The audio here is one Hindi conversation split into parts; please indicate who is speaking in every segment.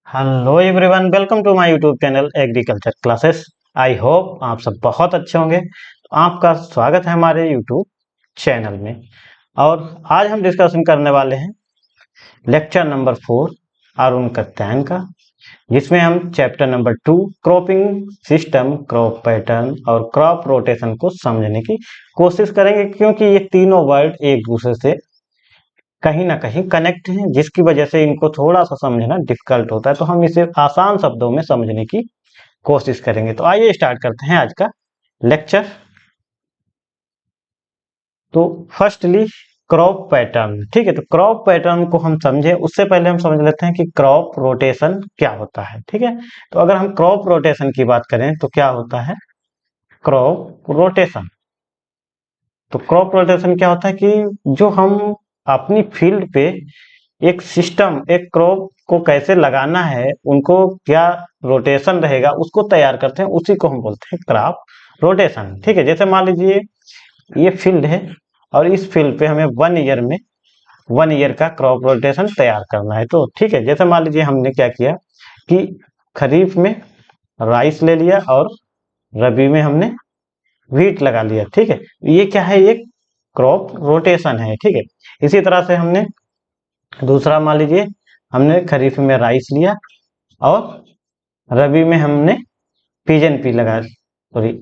Speaker 1: Hello everyone, welcome to my YouTube channel agriculture classes. I hope आप सब बहुत अच्छे होंगे। तो आपका स्वागत है हमारे यूट्यूब चैनल में। और आज हम डिस्कशन करने वाले हैं लेक्चर नंबर 4 अरुण कत्यायन का, जिसमें हम chapter number 2 cropping system, crop pattern और क्रॉप रोटेशन को समझने की कोशिश करेंगे, क्योंकि ये तीनों वर्ड एक दूसरे से कहीं ना कहीं कनेक्ट हैं, जिसकी वजह से इनको थोड़ा सा समझना डिफिकल्ट होता है। तो हम इसे आसान शब्दों में समझने की कोशिश करेंगे। तो आइए स्टार्ट करते हैं आज का लेक्चर। तो फर्स्टली क्रॉप पैटर्न, ठीक है। तो क्रॉप पैटर्न को हम समझे उससे पहले हम समझ लेते हैं कि क्रॉप रोटेशन क्या होता है, ठीक है। तो अगर हम क्रॉप रोटेशन की बात करें तो क्या होता है क्रॉप रोटेशन। तो क्रॉप रोटेशन क्या होता है कि जो हम अपनी फील्ड पे एक सिस्टम, एक क्रॉप को कैसे लगाना है, उनको क्या रोटेशन रहेगा, उसको तैयार करते हैं। उसी को हम बोलते हैं क्रॉप रोटेशन, ठीक है। जैसे मान लीजिए ये फील्ड है और इस फील्ड पे हमें 1 ईयर में 1 ईयर का क्रॉप रोटेशन तैयार करना है। तो ठीक है, जैसे मान लीजिए हमने क्या किया कि खरीफ में राइस ले लिया और रबी में हमने व्हीट लगा लिया, ठीक है। ये क्या है, ये क्रॉप रोटेशन है, ठीक है। इसी तरह से हमने दूसरा मान लीजिए हमने खरीफ में राइस लिया और रबी में हमने पिजन पी लगा, सॉरी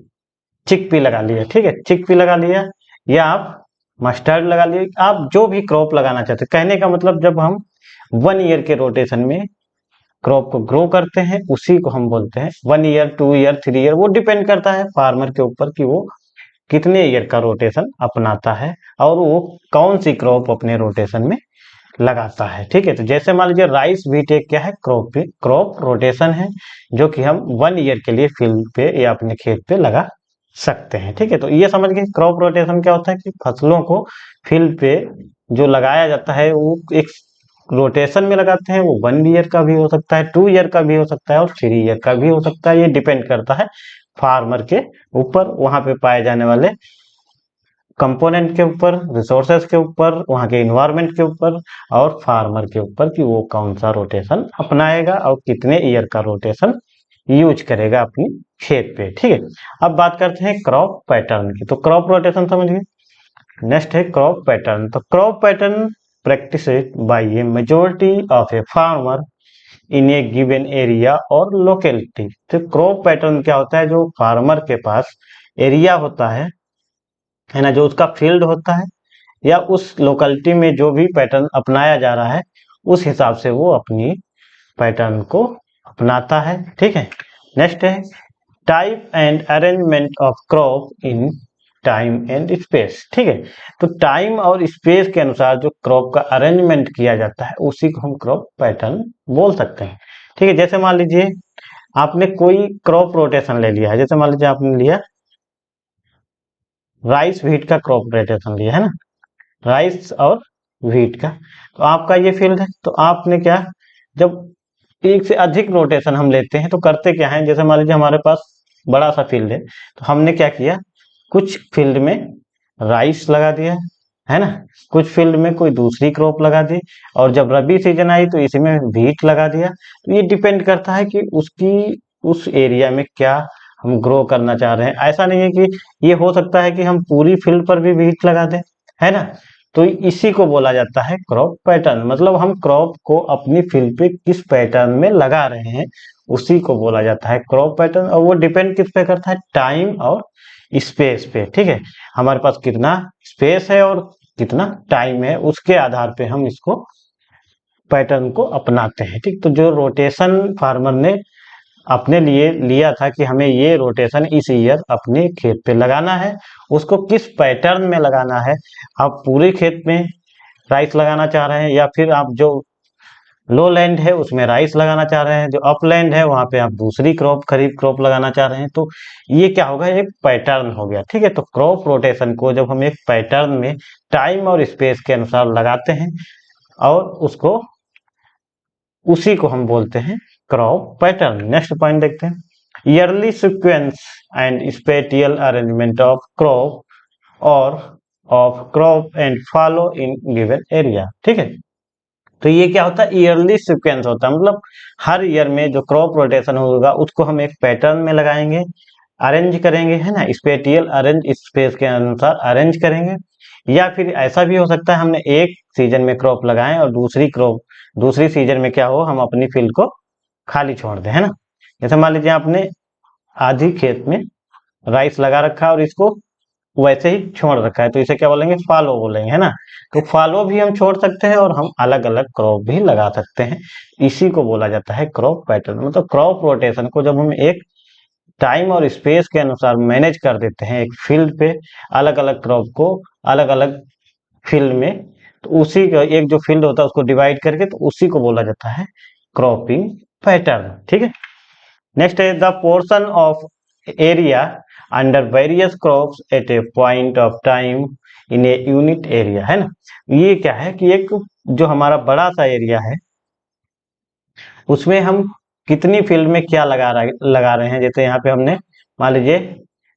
Speaker 1: चिक पी लगा लिया, ठीक है। चिक पी लगा लिया या आप मस्टर्ड लगा लिए, आप जो भी क्रॉप लगाना चाहते हैं। कहने का मतलब जब हम 1 ईयर के रोटेशन में क्रॉप को ग्रो करते हैं, उसी को हम बोलते हैं 1 ईयर, 2 ईयर, 3 ईयर। वो डिपेंड करता है फार्मर के ऊपर कि वो कितने ईयर का रोटेशन अपनाता है और वो कौन सी क्रॉप अपने रोटेशन में लगाता है, ठीक है। तो जैसे मान लीजिए राइस व्हीट एक क्या है, क्रॉप रोटेशन है, जो कि हम 1 ईयर के लिए फील्ड पे या अपने खेत पे लगा सकते हैं, ठीक है। तो ये समझ गए क्रॉप रोटेशन क्या होता है कि फसलों को फील्ड पे जो लगाया जाता है वो एक रोटेशन में लगाते हैं। वो 1 ईयर का भी हो सकता है, 2 ईयर का भी हो सकता है और 3 ईयर का भी हो सकता है। ये डिपेंड करता है फार्मर के ऊपर, वहां पे पाए जाने वाले कंपोनेंट के ऊपर, रिसोर्सेज के ऊपर, वहाँ के इन्वायरमेंट के ऊपर और फार्मर के ऊपर कि वो कौन सा रोटेशन अपनाएगा और कितने ईयर का रोटेशन यूज करेगा अपनी खेत पे, ठीक है। अब बात करते हैं क्रॉप पैटर्न की। तो क्रॉप रोटेशन समझ गए। नेक्स्ट है क्रॉप पैटर्न। तो crop pattern practice by A majority of a farmer in A given area और लोकेलिटी। तो क्रॉप पैटर्न क्या होता है, जो फार्मर के पास एरिया होता है ना, जो उसका फील्ड होता है या उस लोकेलिटी में जो भी पैटर्न अपनाया जा रहा है, उस हिसाब से वो अपनी पैटर्न को अपनाता है, ठीक है। नेक्स्ट है type and arrangement of crop in time and space, ठीक है। तो टाइम और स्पेस के अनुसार जो क्रॉप का अरेंजमेंट किया जाता है, उसी को हम क्रॉप पैटर्न बोल सकते हैं, ठीक है। जैसे मान लीजिए आपने कोई क्रॉप रोटेशन ले लिया है, जैसे मान लीजिए आपने लिया राइस व्हीट का क्रॉप रोटेशन लिया है ना, राइस और व्हीट का। तो आपका ये फील्ड है, तो आपने क्या, जब एक से अधिक रोटेशन हम लेते हैं तो करते क्या है, जैसे मान लीजिए हमारे पास बड़ा सा फील्ड है, तो हमने क्या किया, कुछ फील्ड में राइस लगा दिया, है ना, कुछ फील्ड में कोई दूसरी क्रॉप लगा दी, और जब रबी सीजन आई तो इसी में व्हीट लगा दिया। तो ये डिपेंड करता है कि उसकी उस एरिया में क्या हम ग्रो करना चाह रहे हैं। ऐसा नहीं है कि ये हो सकता है कि हम पूरी फील्ड पर भी व्हीट लगा दें, है ना। तो इसी को बोला जाता है क्रॉप पैटर्न। मतलब हम क्रॉप को अपनी फील्ड पे किस पैटर्न में लगा रहे हैं, उसी को बोला जाता है क्रॉप पैटर्न। और वो डिपेंड किस पे करता है, टाइम और स्पेस पे, ठीक है। हमारे पास कितना स्पेस है और कितना टाइम है, उसके आधार पे हम इसको पैटर्न को अपनाते हैं, ठीक। तो जो रोटेशन फार्मर ने अपने लिए लिया था कि हमें ये रोटेशन इस ईयर अपने खेत पे लगाना है, उसको किस पैटर्न में लगाना है। आप पूरे खेत में राइस लगाना चाह रहे हैं, या फिर आप जो लो लैंड है उसमें राइस लगाना चाह रहे हैं, जो अपलैंड है वहां पे आप दूसरी क्रॉप, खरीफ क्रॉप लगाना चाह रहे हैं, तो ये क्या होगा, एक पैटर्न हो गया, ठीक है। तो क्रॉप रोटेशन को जब हम एक पैटर्न में टाइम और स्पेस के अनुसार लगाते हैं और उसको, उसी को हम बोलते हैं क्रॉप पैटर्न। नेक्स्ट पॉइंट देखते हैं, yearly sequence and spatial arrangement of crop और of crop and fallow in given area, ठीक है। तो ये क्या होता है, ईयरली सीक्वेंस होता है, मतलब हर ईयर में जो क्रॉप रोटेशन होगा उसको हम एक पैटर्न में लगाएंगे, अरेंज करेंगे, है ना, स्पेटियल अरेंज, स्पेस के अनुसार अरेंज करेंगे। या फिर ऐसा भी हो सकता है हमने एक सीजन में क्रॉप लगाएं और दूसरी सीजन में क्या हो, हम अपनी फील्ड को खाली छोड़ दें, है ना। जैसे मान लीजिए आपने आधी खेत में राइस लगा रखा है और इसको वैसे ही छोड़ रखा है, तो इसे क्या बोलेंगे, फॉलो बोलेंगे, है ना। तो फॉलो भी हम छोड़ सकते हैं और हम अलग अलग क्रॉप भी लगा सकते हैं, इसी को बोला जाता है क्रॉप पैटर्न। मतलब क्रॉप रोटेशन को जब हम एक टाइम और स्पेस के अनुसार मैनेज कर देते हैं एक फील्ड पे, अलग अलग क्रॉप को अलग अलग फील्ड में, तो उसी का एक जो फील्ड होता है उसको डिवाइड करके, तो उसी को बोला जाता है क्रॉपिंग पैटर्न। ठीक है, नेक्स्ट है the portion of area under various crops at a point of time in a unit area, है ना। ये क्या है कि एक जो हमारा बड़ा सा एरिया है उसमें हम कितनी फील्ड में क्या लगा रहे हैं। जैसे यहाँ पे हमने मान लीजिए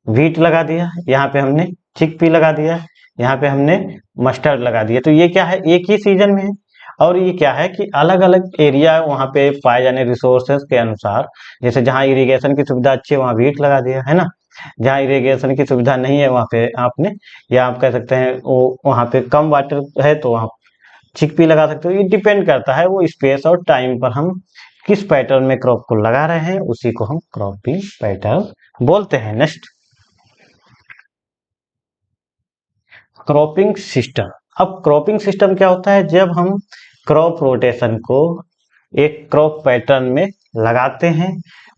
Speaker 1: व्हीट लगा दिया, यहाँ पे हमने चिकपी लगा दिया, यहाँ पे हमने मस्टर्ड लगा दिया, तो ये क्या है, एक ही सीजन में है। और ये क्या है कि अलग अलग एरिया वहाँ पे पाए जाने रिसोर्सेस के अनुसार, जैसे जहाँ इरिगेशन की सुविधा अच्छी है वहाँ व्हीट लगा दिया, है ना। जहाँ इरिगेशन की सुविधा नहीं है वहाँ पे आपने, या आप कह सकते हैं वो वहाँ पे कम वाटर है तो वहाँ चिकपी लगा सकते हो। ये डिपेंड करता है वो स्पेस और टाइम पर हम किस पैटर्न में क्रॉप को लगा रहे हैं, उसी को हम क्रॉपिंग पैटर्न बोलते हैं। Next, cropping system. अब क्रॉपिंग सिस्टम क्या होता है, जब हम क्रॉप रोटेशन को एक क्रॉप पैटर्न में लगाते हैं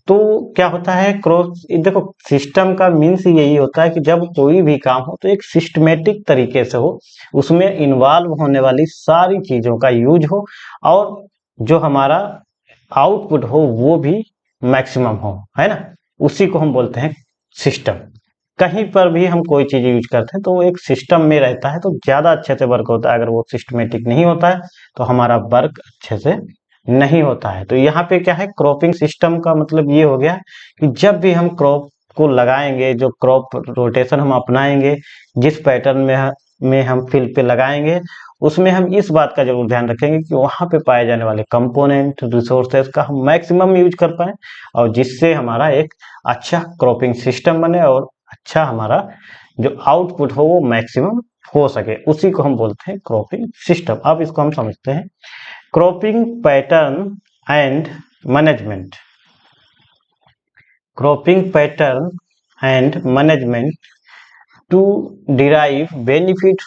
Speaker 1: तो क्या होता है, क्रॉप, देखो सिस्टम का मीन्स यही होता है कि जब कोई भी काम हो तो एक सिस्टमेटिक तरीके से हो, उसमें इन्वॉल्व होने वाली सारी चीजों का यूज हो और जो हमारा आउटपुट हो वो भी मैक्सिमम हो, है ना, उसी को हम बोलते हैं सिस्टम। कहीं पर भी हम कोई चीज यूज करते हैं तो वो एक सिस्टम में रहता है तो ज्यादा अच्छे से वर्क होता है। अगर वो सिस्टमेटिक नहीं होता है तो हमारा वर्क अच्छे से नहीं होता है। तो यहाँ पे क्या है, क्रॉपिंग सिस्टम का मतलब ये हो गया कि जब भी हम क्रॉप को लगाएंगे, जो क्रॉप रोटेशन हम अपनाएंगे, जिस पैटर्न में हम फील्ड पे लगाएंगे, उसमें हम इस बात का जरूर ध्यान रखेंगे कि वहां पे पाए जाने वाले कंपोनेंट रिसोर्सेज का हम मैक्सिमम यूज कर पाए और जिससे हमारा एक अच्छा क्रॉपिंग सिस्टम बने और अच्छा हमारा जो आउटपुट हो वो मैक्सिमम हो सके, उसी को हम बोलते हैं क्रॉपिंग सिस्टम। अब इसको हम समझते हैं, cropping pattern and management. Cropping pattern and management to derive benefit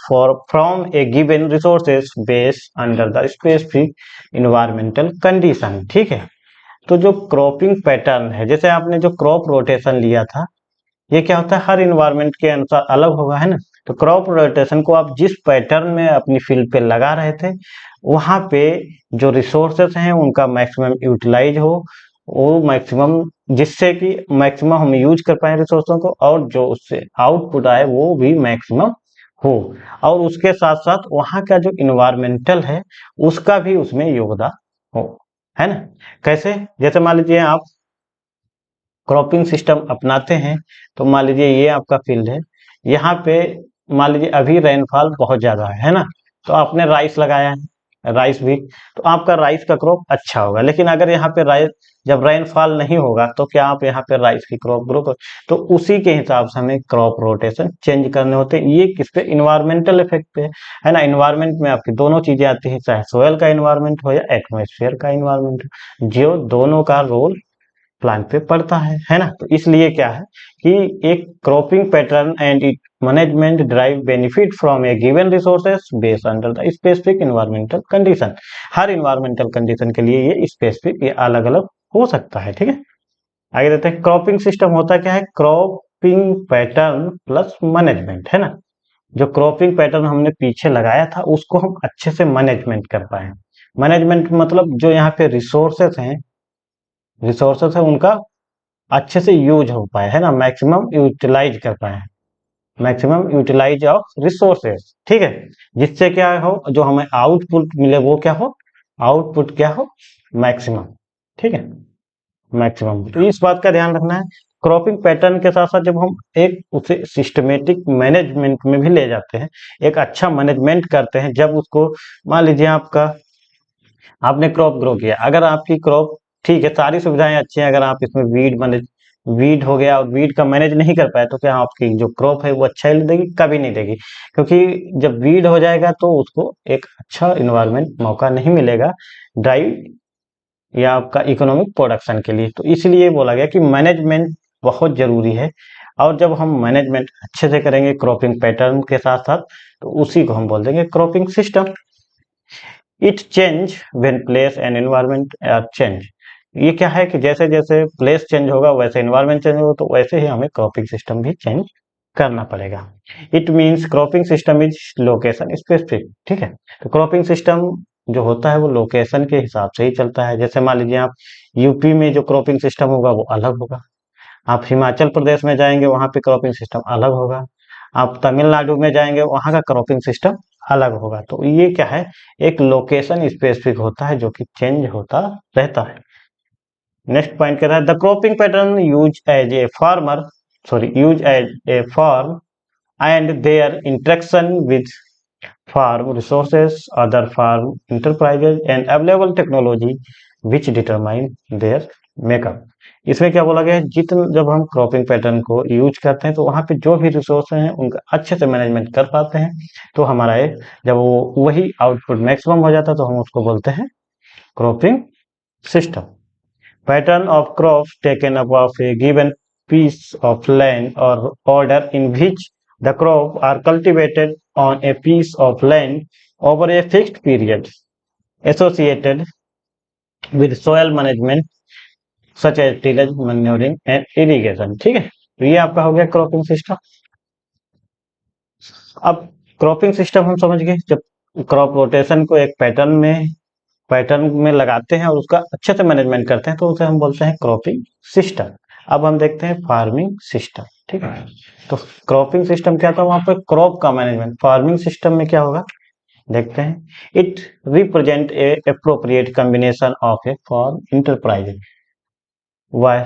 Speaker 1: from a given resources based under the specific environmental condition। ठीक है, तो जो क्रॉपिंग पैटर्न है, जैसे आपने जो क्रॉप रोटेशन लिया था, ये क्या होता है, हर इन्वायरमेंट के अनुसार अलग होगा, है ना। तो क्रॉप रोटेशन को आप जिस पैटर्न में अपनी फील्ड पे लगा रहे थे वहां पे जो रिसोर्सेस हैं उनका मैक्सिमम यूटिलाइज हो, वो मैक्सिमम, जिससे कि मैक्सिमम हम यूज कर पाए रिसोर्सों को और जो उससे आउटपुट आए वो भी मैक्सिमम हो। और उसके साथ साथ वहां का जो इन्वायरमेंटल है उसका भी उसमें योगदान हो, है ना। कैसे, जैसे मान लीजिए आप क्रॉपिंग सिस्टम अपनाते हैं तो मान लीजिए ये आपका फील्ड है, यहाँ पे मान लीजिए अभी रेनफॉल बहुत ज्यादा है ना, तो आपने राइस लगाया है, राइस भी, तो आपका राइस का क्रॉप अच्छा होगा। लेकिन अगर यहाँ पे राइस जब रेनफॉल नहीं होगा तो क्या आप यहाँ पे राइस की क्रॉप ग्रो कर, तो उसी के हिसाब से हमें क्रॉप रोटेशन चेंज करने होते हैं। ये किस पे, इन्वायरमेंटल इफेक्ट पे, है ना। इन्वायरमेंट में आपकी दोनों चीजें आती हैं, चाहे सोयल का इन्वायरमेंट हो या एटमोस्फेयर का इन्वायरमेंट, जो दोनों का रोल प्लांट पे पड़ता है ना। तो इसलिए क्या है कि एक cropping pattern and it management drive benefit from A given resources based under the specific environmental condition. Her environmental condition के लिए ये स्पेसिफिक, ये अलग अलग हो सकता है। ठीक है, आगे देते हैं, क्रॉपिंग सिस्टम होता क्या है, क्रॉपिंग पैटर्न प्लस मैनेजमेंट, है ना। जो क्रॉपिंग पैटर्न हमने पीछे लगाया था उसको हम अच्छे से मैनेजमेंट कर पाए। मैनेजमेंट मतलब जो यहाँ पे रिसोर्सेस है उनका अच्छे से यूज हो पाए, है ना, मैक्सिमम यूटिलाइज कर पाए, मैक्सिमम यूटिलाइज ऑफ रिसोर्सेस। ठीक है, जिससे क्या हो, जो हमें आउटपुट मिले वो क्या हो, आउटपुट क्या हो, मैक्सिमम। ठीक है, मैक्सिमम, तो इस बात का ध्यान रखना है। क्रॉपिंग पैटर्न के साथ साथ जब हम एक उसे सिस्टमेटिक मैनेजमेंट में भी ले जाते हैं, एक अच्छा मैनेजमेंट करते हैं, जब उसको मान लीजिए आपका आपने क्रॉप ग्रो किया, अगर आपकी क्रॉप ठीक है, सारी सुविधाएं अच्छी हैं, अगर आप इसमें वीड हो गया और वीड का मैनेज नहीं कर पाए तो क्या आपकी जो क्रॉप है वो अच्छा ही देगी? कभी नहीं देगी, क्योंकि जब वीड हो जाएगा तो उसको एक अच्छा इन्वायरमेंट मौका नहीं मिलेगा ड्राई या आपका इकोनॉमिक प्रोडक्शन के लिए। तो इसलिए बोला गया कि मैनेजमेंट बहुत जरूरी है, और जब हम मैनेजमेंट अच्छे से करेंगे क्रॉपिंग पैटर्न के साथ साथ, तो उसी को हम बोल देंगे cropping system. It change when place and environment are change. ये क्या है कि जैसे जैसे प्लेस चेंज होगा वैसे एनवायरनमेंट चेंज होगा, तो वैसे ही हमें क्रॉपिंग सिस्टम भी चेंज करना पड़ेगा। It means cropping system is location specific. ठीक है, तो क्रॉपिंग सिस्टम जो होता है वो लोकेशन के हिसाब से ही चलता है। जैसे मान लीजिए आप यूपी में जो क्रॉपिंग सिस्टम होगा वो अलग होगा, आप हिमाचल प्रदेश में जाएंगे वहां पे क्रॉपिंग सिस्टम अलग होगा, आप तमिलनाडु में जाएंगे वहां का क्रॉपिंग सिस्टम अलग होगा। तो ये क्या है, एक लोकेशन स्पेसिफिक होता है जो कि चेंज होता रहता है। नेक्स्ट पॉइंट कहता है the cropping pattern use as a farm and their interaction with farm resources, other farm enterprises and available technology which determine their makeup। इसमें क्या बोला गया है, जितने जब हम क्रॉपिंग पैटर्न को यूज करते हैं तो वहां पे जो भी रिसोर्स हैं उनका अच्छे से मैनेजमेंट कर पाते हैं, तो हमारा जब वो वही आउटपुट मैक्सिमम हो जाता है तो हम उसको बोलते हैं cropping system. Pattern of crops taken up of A given piece of land or order in which the crop are cultivated on a piece of land over a fixed period associated with soil management such as tillage, manuring and irrigation। ठीक है, तो ये आपका हो गया क्रॉपिंग सिस्टम। अब क्रॉपिंग सिस्टम हम समझ गए, जब क्रॉप रोटेशन को एक पैटर्न में लगाते हैं और उसका अच्छे से मैनेजमेंट करते हैं तो उसे हम बोलते हैं क्रॉपिंग सिस्टम। अब हम देखते हैं फार्मिंग सिस्टम। ठीक है, तो क्रॉपिंग सिस्टम क्या था, वहां पर क्रॉप का मैनेजमेंट। फार्मिंग सिस्टम में क्या होगा देखते हैं, it represent a appropriate combination of a farm enterprise. Why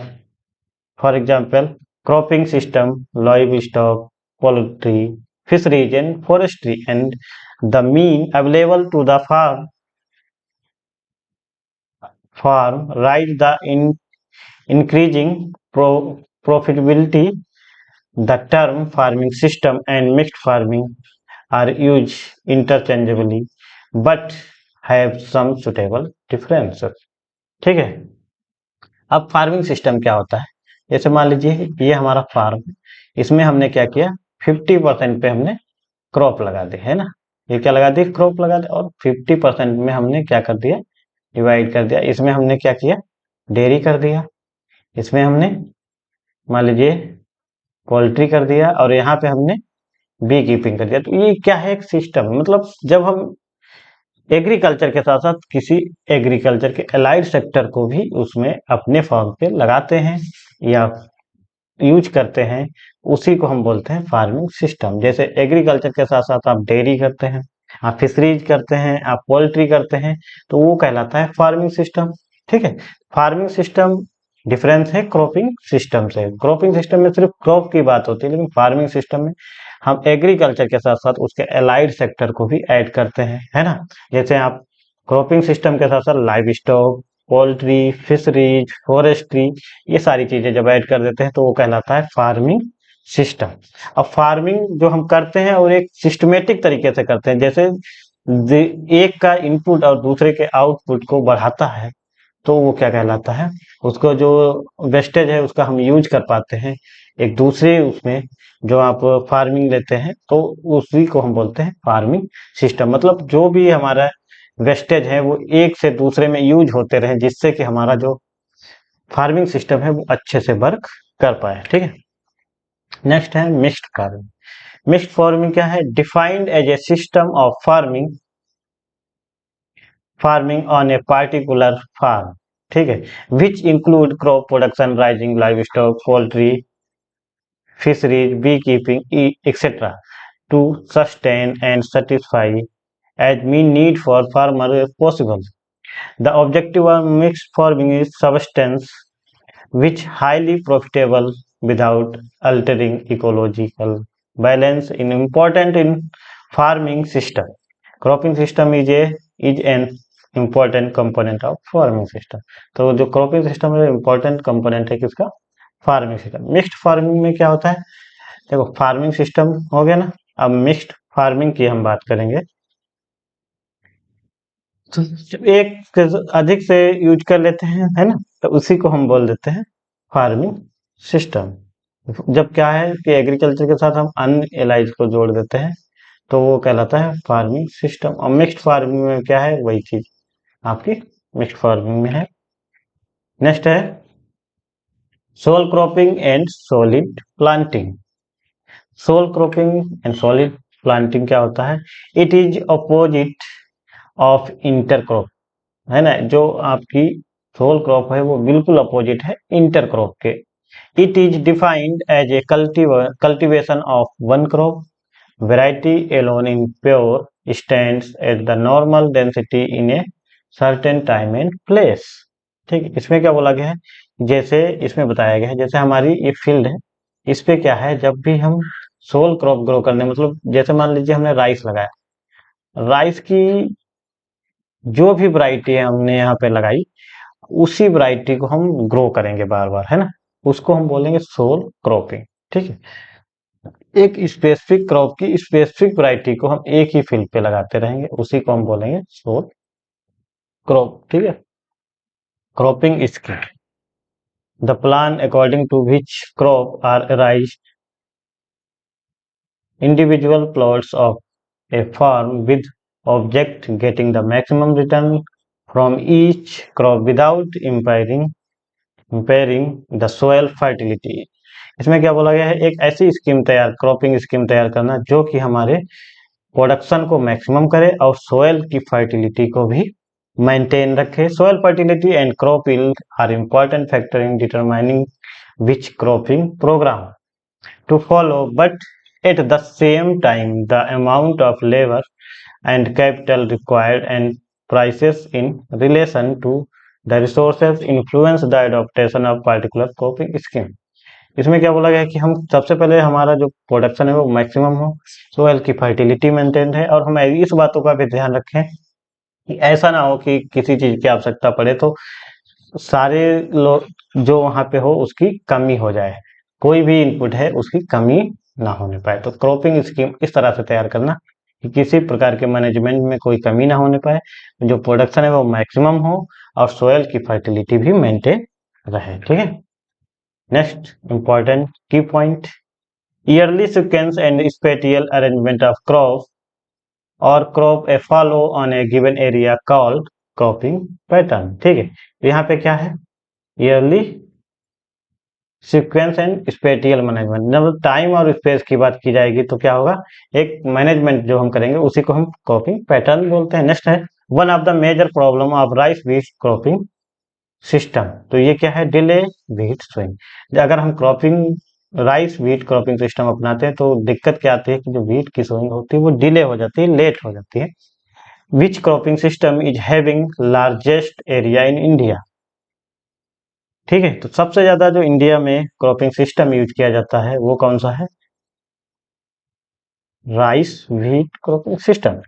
Speaker 1: for example cropping system live stock, poultry, fisheries and forestry and the mean available to the farm rise the increasing profitability। The term farming system and mixed farming are used interchangeably but have some suitable differences। ठीक है, अब फार्मिंग सिस्टम क्या होता है, जैसे मान लीजिए ये हमारा फार्म है, इसमें हमने क्या किया 50% पे हमने क्रॉप लगा दी है ना, ये क्या लगा दी क्रॉप लगा दी, और 50% में हमने क्या कर दिया डिवाइड कर दिया। इसमें हमने क्या किया डेयरी कर दिया, इसमें हमने मान लीजिए पोल्ट्री कर दिया, और यहाँ पे हमने बी कीपिंग कर दिया। तो ये क्या है एक सिस्टम, मतलब जब हम एग्रीकल्चर के साथ साथ किसी एग्रीकल्चर के अलाइड सेक्टर को भी उसमें अपने फार्म पे लगाते हैं या यूज करते हैं, उसी को हम बोलते हैं फार्मिंग सिस्टम। जैसे एग्रीकल्चर के साथ साथ आप डेयरी करते हैं, आप फिशरीज करते हैं, आप पोल्ट्री करते हैं, तो वो कहलाता है फार्मिंग सिस्टम। ठीक है, फार्मिंग सिस्टम डिफरेंस है क्रॉपिंग सिस्टम से। क्रॉपिंग सिस्टम में सिर्फ क्रॉप की बात होती है, लेकिन फार्मिंग सिस्टम में हम एग्रीकल्चर के साथ साथ उसके अलाइड सेक्टर को भी ऐड करते हैं, है ना। जैसे आप क्रॉपिंग सिस्टम के साथ साथ live stock, poultry, fisheries, forestry, ये सारी चीजें जब ऐड कर देते हैं तो वो कहलाता है फार्मिंग सिस्टम। अब फार्मिंग जो हम करते हैं और एक सिस्टमेटिक तरीके से करते हैं, जैसे एक का इनपुट और दूसरे के आउटपुट को बढ़ाता है, तो वो क्या कहलाता है, उसको जो वेस्टेज है उसका हम यूज कर पाते हैं एक दूसरे उसमें जो आप फार्मिंग लेते हैं, तो उसी को हम बोलते हैं फार्मिंग सिस्टम। मतलब जो भी हमारा वेस्टेज है वो एक से दूसरे में यूज होते रहे, जिससे कि हमारा जो फार्मिंग सिस्टम है वो अच्छे से वर्क कर पाए। ठीक है, नेक्स्ट है मिक्स्ड फार्मिंग। मिक्स्ड फार्मिंग क्या है, defined as a system of farming on a particular farm. ठीक है, which include crop production, raising live stock, poultry, fisheries, beekeeping, etc. to sustain and satisfy as mean need for farmer possible। The objective of mixed farming is subsistence which highly profitable without altering ecological balance in important in farming system। Cropping system is an important component of farming system. तो जो क्रॉपिंग सिस्टम है इंपॉर्टेंट कंपोनेंट है किसका, फार्मिंग सिस्टम। मिक्स्ड फार्मिंग में क्या होता है, देखो फार्मिंग सिस्टम हो गया ना, अब मिक्स्ड फार्मिंग की हम बात करेंगे। तो जब एक अधिक से यूज कर लेते हैं है ना, तो उसी को हम बोल देते हैं फार्मिंग सिस्टम। जब क्या है कि एग्रीकल्चर के साथ हम अन्य एलाइज को जोड़ देते हैं तो वो कहलाता है फार्मिंग सिस्टम। और मिक्स्ड फार्मिंग में क्या है, वही चीज आपकी मिक्स्ड फार्मिंग में है। नेक्स्ट है sole cropping and solid planting. Sole cropping and solid planting क्या होता है, it is opposite of intercrop, है ना। जो आपकी सोल क्रॉप है वो बिल्कुल अपोजिट है इंटर क्रॉप के। It is defined as a cultivation of one crop variety alone in pure stands at the normal density in a certain time and place। ठीक, इसमें क्या बोला गया है, जैसे इसमें बताया गया है जैसे हमारी ये फील्ड है, इस पे क्या है जब भी हम सोल क्रॉप ग्रो करने, मतलब जैसे मान लीजिए हमने राइस लगाया, राइस की जो भी वैरायटी है हमने यहाँ पे लगाई, उसी वैरायटी को हम ग्रो करेंगे बार बार, है ना, उसको हम बोलेंगे सोल क्रॉपिंग। ठीक है, एक स्पेसिफिक क्रॉप की स्पेसिफिक वैरायटी को हम एक ही फील्ड पे लगाते रहेंगे, उसी को हम बोलेंगे सोल क्रॉप। ठीक है, cropping scheme, the plan according to which crop are raised individual plots of a farm with object getting the maximum return from each crop without impairing the soil fertility। इसमें क्या बोला गया है, एक ऐसी स्कीम तैयार, क्रॉपिंग स्कीम तैयार करना जो कि हमारे प्रोडक्शन को मैक्सिमम करे और सोयल की फर्टिलिटी को भी मेंटेन रखे। Soil fertility and crop yield are important factor in determining which cropping program to follow, but at the same time the amount of labor and capital required and prices in relation to the resources influence the adoption of particular cropping scheme। इसमें क्या बोला गया है कि हम सबसे पहले हमारा जो प्रोडक्शन है वो मैक्सिमम हो, सोयल की फर्टिलिटी मेंटेन है, और हम इस बातों का भी ध्यान रखें कि ऐसा ना हो कि किसी चीज की आवश्यकता पड़े तो सारे लोग जो वहां पे हो उसकी कमी हो जाए, कोई भी इनपुट है उसकी कमी ना होने पाए। तो क्रॉपिंग स्कीम इस तरह से तैयार करना कि किसी प्रकार के मैनेजमेंट में कोई कमी ना होने पाए, जो प्रोडक्शन है वो मैक्सिमम हो और सोयल की फर्टिलिटी भी मेंटेन रहे। ठीक है, next important key point, yearly sequence and spatial arrangement of crop और crop a fallow on a given area called cropping pattern. ठीक है, यहाँ पे क्या है, yearly sequence and spatial management, जब टाइम और स्पेस की बात की जाएगी तो क्या होगा, एक मैनेजमेंट जो हम करेंगे उसी को हम क्रॉपिंग पैटर्न बोलते हैं। नेक्स्ट है one of the major problem of rice wheat cropping system. तो ये क्या है, डिले व्हीट सोइंग। अगर हम cropping rice wheat cropping system अपनाते हैं तो दिक्कत क्या आती है कि जो व्हीट की सोइंग होती है वो डिले हो जाती है, लेट हो जाती है। Which cropping system is having largest area in India. ठीक है, तो सबसे ज्यादा जो इंडिया में क्रॉपिंग सिस्टम यूज किया जाता है वो कौन सा है, rice wheat cropping system.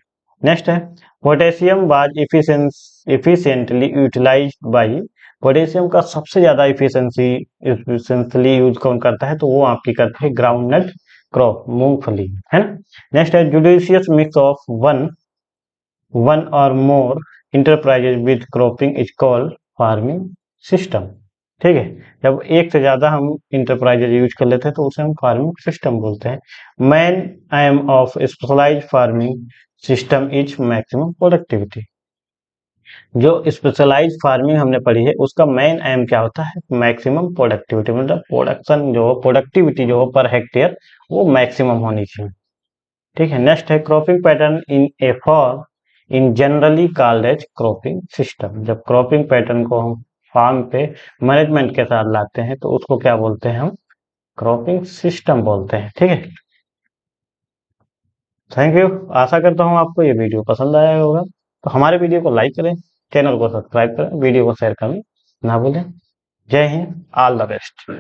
Speaker 1: Next है potassium was efficiently utilized by, potassium का सबसे ज्यादा इफिशिएंटली यूज कौन करता है, तो वो आपकी करते हैं ग्राउंडनट क्रॉप, मूंगफली, है ना। नेक्स्ट है judicious mix of one or more enterprises with cropping is called farming system. ठीक है, जब एक से ज्यादा हम इंटरप्राइजेज यूज कर लेते हैं तो उसे हम फार्मिंग सिस्टम बोलते हैं। Main aim of specialised farming system is maximum productivity. जो स्पेशलाइज्ड फार्मिंग हमने पढ़ी है उसका मेन एम क्या होता है, मैक्सिमम प्रोडक्टिविटी, मतलब प्रोडक्शन जो प्रोडक्टिविटी जो पर हेक्टेयर वो मैक्सिमम होनी चाहिए। ठीक है, नेक्स्ट है cropping pattern in a form in generally called as cropping system. जब क्रॉपिंग पैटर्न को हम फार्म पे मैनेजमेंट के साथ लाते हैं तो उसको क्या बोलते हैं, हम क्रॉपिंग सिस्टम बोलते हैं। ठीक है, थैंक यू। आशा करता हूँ आपको ये वीडियो पसंद आया होगा, तो हमारे वीडियो को लाइक करें, चैनल को सब्सक्राइब करें, वीडियो को शेयर करना ना भूलें। जय हिंद, ऑल द बेस्ट।